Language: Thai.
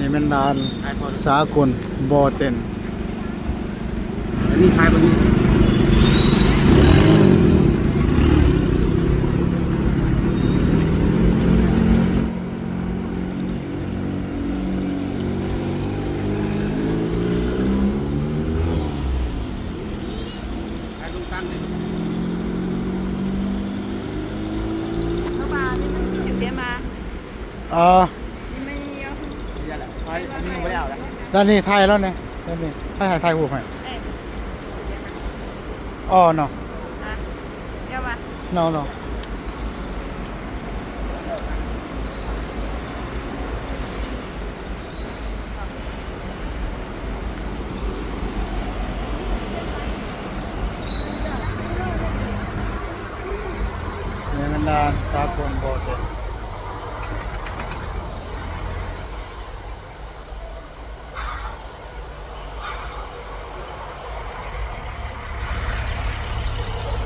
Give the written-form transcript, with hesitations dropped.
นี่มันดานสากลบอเต็นอันนี้ทายบนนี้ทายตรงกลางเลย老板，你们去酒店吗？ อ๋อ 你们要นี่แหละทายอันนี้ยังไม่ได้เอาแล้ว ด้านนี้ไทยแล้วเนี่ยด้านนี้ให้ไทยหูไหม 哎，去酒店吗？ อ๋อ no 啊，要吧？ no no นี่มันดานสากลบ